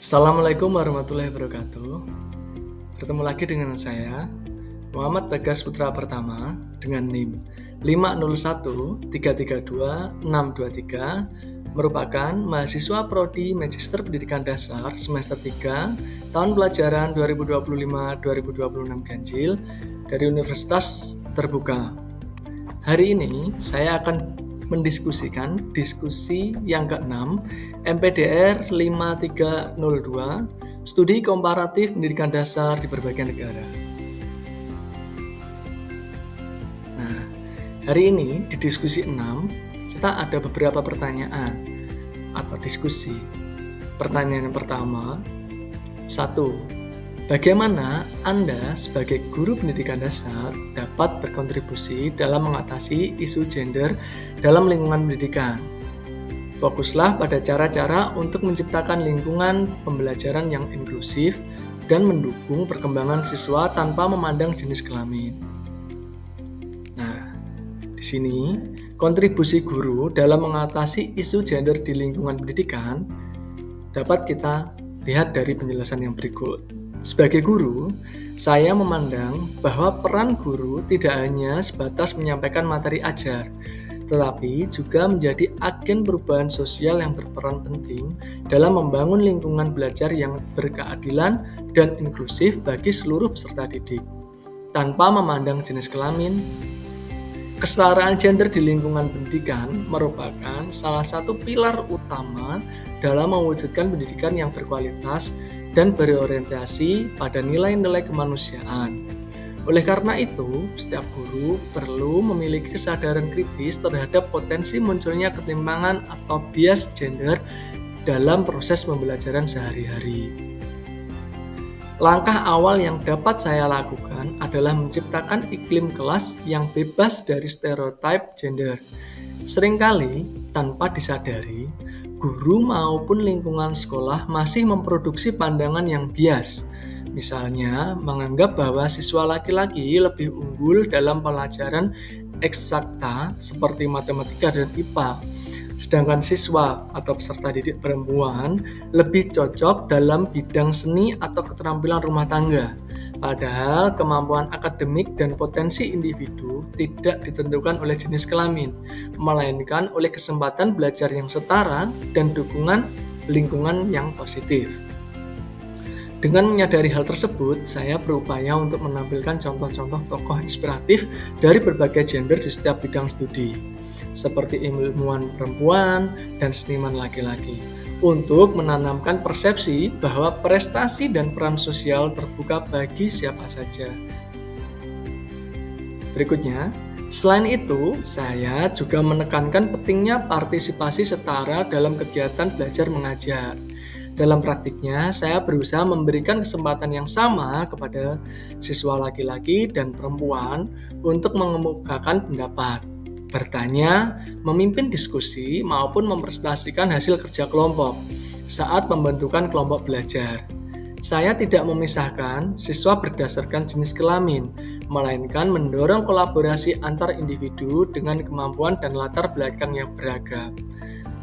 Assalamualaikum warahmatullahi wabarakatuh. Bertemu lagi dengan saya, Muhammad Bagas Putra Pertama, dengan NIM 501332623, merupakan mahasiswa Prodi Magister Pendidikan Dasar semester 3 tahun pelajaran 2025-2026 Ganjil dari Universitas Terbuka. Hari ini saya akan mendiskusikan diskusi yang ke-6 MPDR 5302 Studi Komparatif Pendidikan Dasar di berbagai negara. Nah, hari ini di diskusi 6 kita ada beberapa pertanyaan atau diskusi. Pertanyaan yang pertama, 1. Bagaimana Anda sebagai guru pendidikan dasar dapat berkontribusi dalam mengatasi isu gender dalam lingkungan pendidikan? Fokuslah pada cara-cara untuk menciptakan lingkungan pembelajaran yang inklusif dan mendukung perkembangan siswa tanpa memandang jenis kelamin. Nah, di sini kontribusi guru dalam mengatasi isu gender di lingkungan pendidikan dapat kita lihat dari penjelasan yang berikut. Sebagai guru, saya memandang bahwa peran guru tidak hanya sebatas menyampaikan materi ajar, tetapi juga menjadi agen perubahan sosial yang berperan penting dalam membangun lingkungan belajar yang berkeadilan dan inklusif bagi seluruh peserta didik, tanpa memandang jenis kelamin. Kesetaraan gender di lingkungan pendidikan merupakan salah satu pilar utama dalam mewujudkan pendidikan yang berkualitas dan berorientasi pada nilai-nilai kemanusiaan. Oleh karena itu, setiap guru perlu memiliki kesadaran kritis terhadap potensi munculnya ketimpangan atau bias gender dalam proses pembelajaran sehari-hari. Langkah awal yang dapat saya lakukan adalah menciptakan iklim kelas yang bebas dari stereotip gender. Seringkali, tanpa disadari, guru maupun lingkungan sekolah masih memproduksi pandangan yang bias. Misalnya, menganggap bahwa siswa laki-laki lebih unggul dalam pelajaran eksakta seperti matematika dan IPA, sedangkan siswa atau peserta didik perempuan lebih cocok dalam bidang seni atau keterampilan rumah tangga. Padahal kemampuan akademik dan potensi individu tidak ditentukan oleh jenis kelamin, melainkan oleh kesempatan belajar yang setara dan dukungan lingkungan yang positif. Dengan menyadari hal tersebut, saya berupaya untuk menampilkan contoh-contoh tokoh inspiratif dari berbagai gender di setiap bidang studi, seperti ilmuwan perempuan dan seniman laki-laki, untuk menanamkan persepsi bahwa prestasi dan peran sosial terbuka bagi siapa saja. Berikutnya, selain itu, saya juga menekankan pentingnya partisipasi setara dalam kegiatan belajar mengajar. Dalam praktiknya, saya berusaha memberikan kesempatan yang sama kepada siswa laki-laki dan perempuan untuk mengemukakan pendapat, bertanya, memimpin diskusi, maupun mempresentasikan hasil kerja kelompok saat pembentukan kelompok belajar. Saya tidak memisahkan siswa berdasarkan jenis kelamin, melainkan mendorong kolaborasi antar individu dengan kemampuan dan latar belakang yang beragam.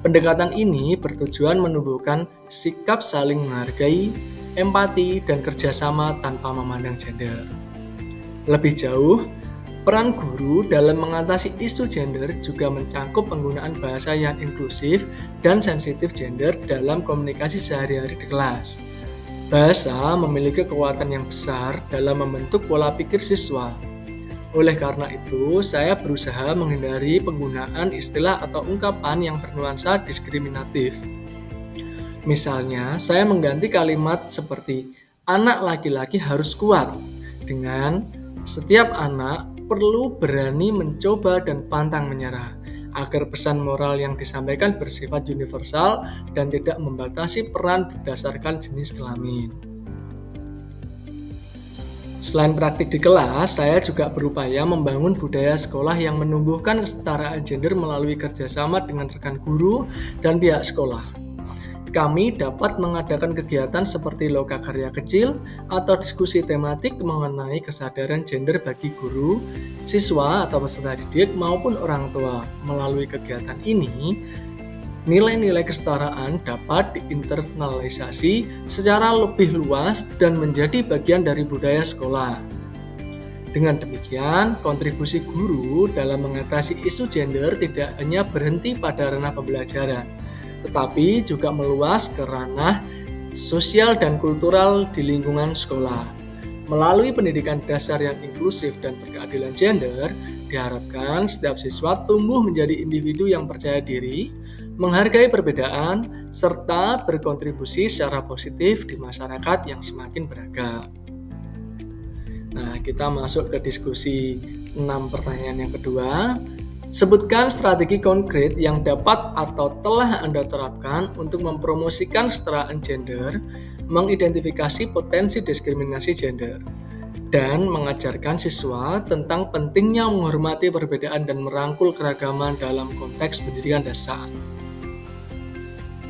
Pendekatan ini bertujuan menumbuhkan sikap saling menghargai, empati, dan kerjasama tanpa memandang gender. Lebih jauh, peran guru dalam mengatasi isu gender juga mencangkup penggunaan bahasa yang inklusif dan sensitif gender dalam komunikasi sehari-hari di kelas. Bahasa memiliki kekuatan yang besar dalam membentuk pola pikir siswa. Oleh karena itu, saya berusaha menghindari penggunaan istilah atau ungkapan yang bernuansa diskriminatif. Misalnya, saya mengganti kalimat seperti anak laki-laki harus kuat dengan setiap anak perlu berani mencoba dan pantang menyerah, agar pesan moral yang disampaikan bersifat universal dan tidak membatasi peran berdasarkan jenis kelamin. Selain praktik di kelas, saya juga berupaya membangun budaya sekolah yang menumbuhkan kesetaraan gender melalui kerjasama dengan rekan guru dan pihak sekolah. Kami dapat mengadakan kegiatan seperti loka karya kecil atau diskusi tematik mengenai kesadaran gender bagi guru, siswa atau peserta didik maupun orang tua. Melalui kegiatan ini, Nilai-nilai kesetaraan dapat diinternalisasi secara lebih luas dan menjadi bagian dari budaya sekolah. Dengan demikian, kontribusi guru dalam mengatasi isu gender tidak hanya berhenti pada ranah pembelajaran, tetapi juga meluas ke ranah sosial dan kultural di lingkungan sekolah. Melalui pendidikan dasar yang inklusif dan berkeadilan gender, diharapkan setiap siswa tumbuh menjadi individu yang percaya diri, menghargai perbedaan, serta berkontribusi secara positif di masyarakat yang semakin beragam. Nah, kita masuk ke diskusi 6 pertanyaan yang kedua. Sebutkan strategi konkret yang dapat atau telah Anda terapkan untuk mempromosikan kesetaraan gender, mengidentifikasi potensi diskriminasi gender, dan mengajarkan siswa tentang pentingnya menghormati perbedaan dan merangkul keragaman dalam konteks pendidikan dasar.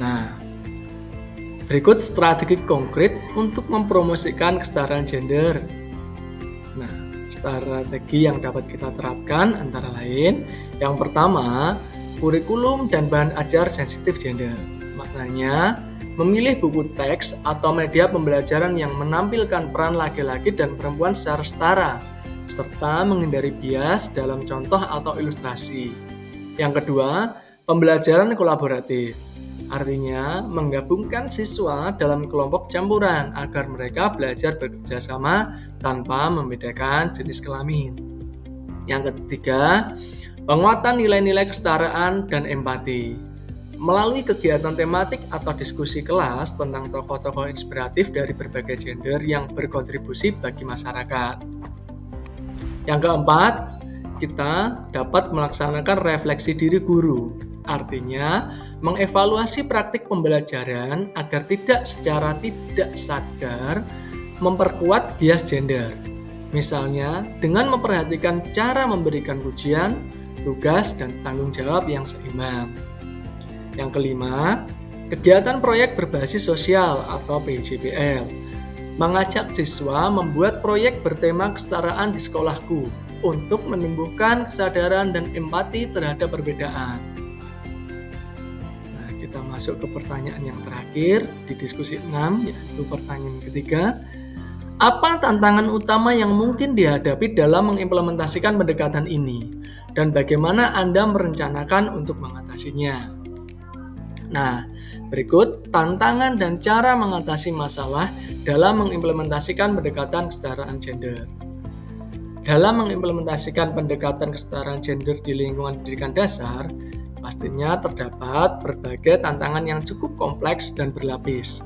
Nah, berikut strategi konkret untuk mempromosikan kesetaraan gender. Nah, strategi yang dapat kita terapkan antara lain, yang pertama, kurikulum dan bahan ajar sensitif gender. Maknanya, memilih buku teks atau media pembelajaran yang menampilkan peran laki-laki dan perempuan secara setara, serta menghindari bias dalam contoh atau ilustrasi. Yang kedua, pembelajaran kolaboratif. Artinya, menggabungkan siswa dalam kelompok campuran agar mereka belajar bekerja sama tanpa membedakan jenis kelamin. Yang ketiga, penguatan nilai-nilai kesetaraan dan empati. Melalui kegiatan tematik atau diskusi kelas tentang tokoh-tokoh inspiratif dari berbagai gender yang berkontribusi bagi masyarakat. Yang keempat, kita dapat melaksanakan refleksi diri guru. Artinya, mengevaluasi praktik pembelajaran agar secara tidak sadar memperkuat bias gender. Misalnya, dengan memperhatikan cara memberikan pujian, tugas, dan tanggung jawab yang seimbang. Yang kelima, kegiatan proyek berbasis sosial atau PJBL. Mengajak siswa membuat proyek bertema kesetaraan di sekolahku untuk menumbuhkan kesadaran dan empati terhadap perbedaan. Kita masuk ke pertanyaan yang terakhir di diskusi 6, yaitu pertanyaan ketiga. Apa tantangan utama yang mungkin dihadapi dalam mengimplementasikan pendekatan ini? Dan bagaimana Anda merencanakan untuk mengatasinya? Nah, berikut tantangan dan cara mengatasi masalah dalam mengimplementasikan pendekatan kesetaraan gender. Dalam mengimplementasikan pendekatan kesetaraan gender di lingkungan pendidikan dasar, pastinya terdapat berbagai tantangan yang cukup kompleks dan berlapis.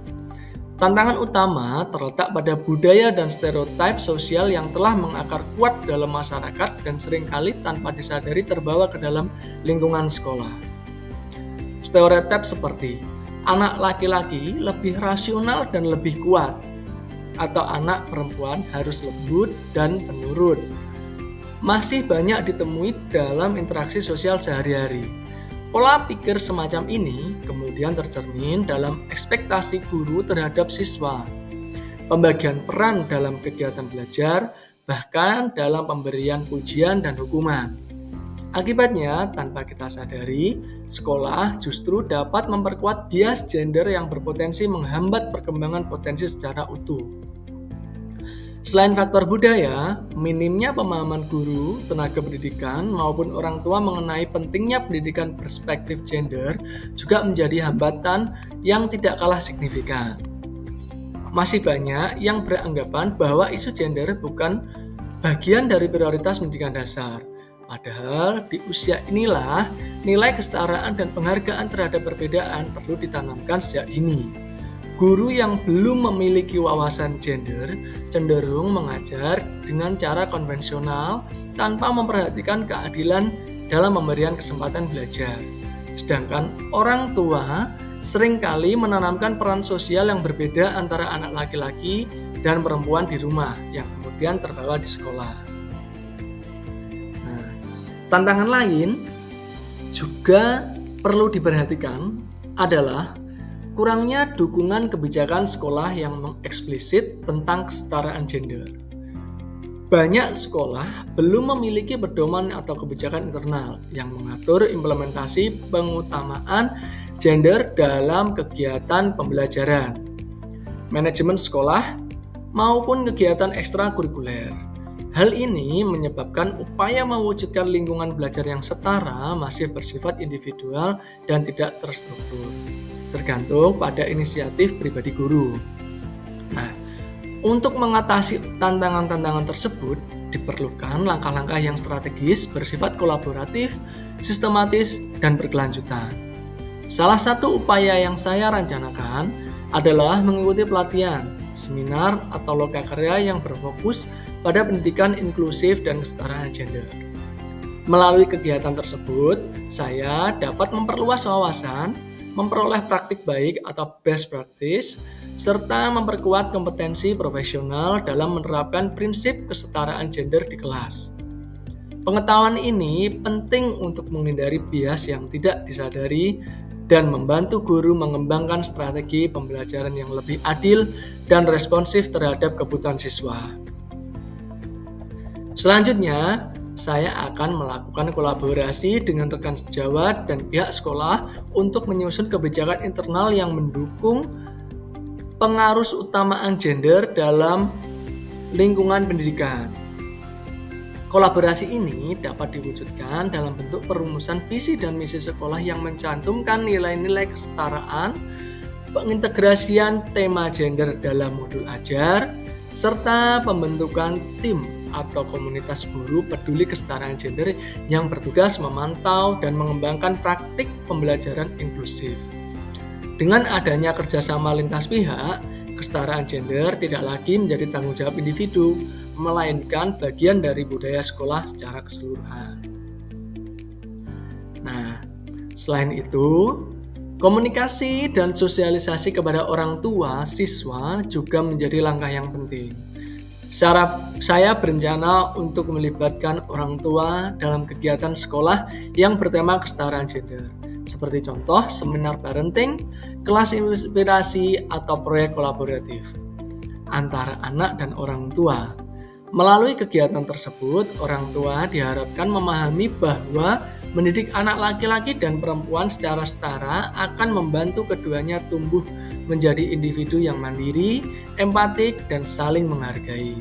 Tantangan utama terletak pada budaya dan stereotip sosial yang telah mengakar kuat dalam masyarakat dan seringkali tanpa disadari terbawa ke dalam lingkungan sekolah. Stereotip seperti anak laki-laki lebih rasional dan lebih kuat, atau anak perempuan harus lembut dan penurut, masih banyak ditemui dalam interaksi sosial sehari-hari. Pola pikir semacam ini kemudian tercermin dalam ekspektasi guru terhadap siswa, pembagian peran dalam kegiatan belajar, bahkan dalam pemberian pujian dan hukuman. Akibatnya, tanpa kita sadari, sekolah justru dapat memperkuat bias gender yang berpotensi menghambat perkembangan potensi secara utuh. Selain faktor budaya, minimnya pemahaman guru, tenaga pendidikan, maupun orang tua mengenai pentingnya pendidikan perspektif gender juga menjadi hambatan yang tidak kalah signifikan. Masih banyak yang beranggapan bahwa isu gender bukan bagian dari prioritas pendidikan dasar. Padahal di usia inilah nilai kesetaraan dan penghargaan terhadap perbedaan perlu ditanamkan sejak dini. Guru yang belum memiliki wawasan gender cenderung mengajar dengan cara konvensional tanpa memperhatikan keadilan dalam pemberian kesempatan belajar. Sedangkan orang tua seringkali menanamkan peran sosial yang berbeda antara anak laki-laki dan perempuan di rumah yang kemudian terbawa di sekolah. Nah, tantangan lain juga perlu diperhatikan adalah kurangnya dukungan kebijakan sekolah yang mengeksplisit tentang kesetaraan gender. Banyak sekolah belum memiliki pedoman atau kebijakan internal yang mengatur implementasi pengutamaan gender dalam kegiatan pembelajaran, manajemen sekolah, maupun kegiatan ekstrakurikuler. Hal ini menyebabkan upaya mewujudkan lingkungan belajar yang setara masih bersifat individual dan tidak terstruktur, tergantung pada inisiatif pribadi guru. Nah, untuk mengatasi tantangan-tantangan tersebut, diperlukan langkah-langkah yang strategis bersifat kolaboratif, sistematis, dan berkelanjutan. Salah satu upaya yang saya rencanakan adalah mengikuti pelatihan, seminar, atau lokakarya yang berfokus pada pendidikan inklusif dan kesetaraan gender. Melalui kegiatan tersebut, saya dapat memperluas wawasan, memperoleh praktik baik atau best practice, serta memperkuat kompetensi profesional dalam menerapkan prinsip kesetaraan gender di kelas. Pengetahuan ini penting untuk menghindari bias yang tidak disadari dan membantu guru mengembangkan strategi pembelajaran yang lebih adil dan responsif terhadap kebutuhan siswa. Selanjutnya, saya akan melakukan kolaborasi dengan rekan sejawat dan pihak sekolah untuk menyusun kebijakan internal yang mendukung pengarus utamaan gender dalam lingkungan pendidikan. Kolaborasi ini dapat diwujudkan dalam bentuk perumusan visi dan misi sekolah yang mencantumkan nilai-nilai kesetaraan, pengintegrasian tema gender dalam modul ajar, serta pembentukan tim atau komunitas guru peduli kesetaraan gender yang bertugas memantau dan mengembangkan praktik pembelajaran inklusif. Dengan adanya kerjasama lintas pihak, kesetaraan gender tidak lagi menjadi tanggung jawab individu, melainkan bagian dari budaya sekolah secara keseluruhan. Nah, selain itu, komunikasi dan sosialisasi kepada orang tua siswa juga menjadi langkah yang penting. Saya berencana untuk melibatkan orang tua dalam kegiatan sekolah yang bertema kesetaraan gender, seperti contoh seminar parenting, kelas inspirasi, atau proyek kolaboratif antara anak dan orang tua. Melalui kegiatan tersebut, orang tua diharapkan memahami bahwa mendidik anak laki-laki dan perempuan secara setara akan membantu keduanya tumbuh menjadi individu yang mandiri, empatik, dan saling menghargai.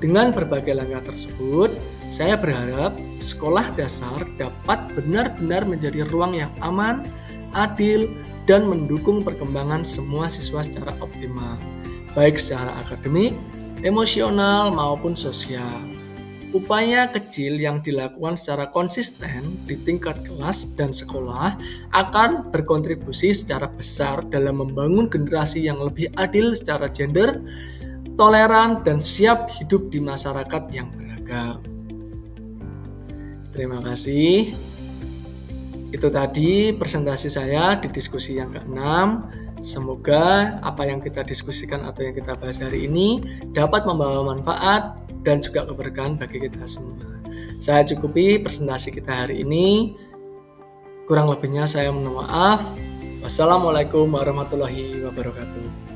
Dengan berbagai langkah tersebut, saya berharap sekolah dasar dapat benar-benar menjadi ruang yang aman, adil, dan mendukung perkembangan semua siswa secara optimal, baik secara akademik, emosional, maupun sosial. Upaya kecil yang dilakukan secara konsisten di tingkat kelas dan sekolah akan berkontribusi secara besar dalam membangun generasi yang lebih adil secara gender, toleran, dan siap hidup di masyarakat yang beragam. Terima kasih. Itu tadi presentasi saya di diskusi yang ke-6. Semoga apa yang kita diskusikan atau yang kita bahas hari ini dapat membawa manfaat dan juga keberkahan bagi kita semua. Saya cukupi presentasi kita hari ini. Kurang lebihnya saya mohon maaf. Wassalamualaikum warahmatullahi wabarakatuh.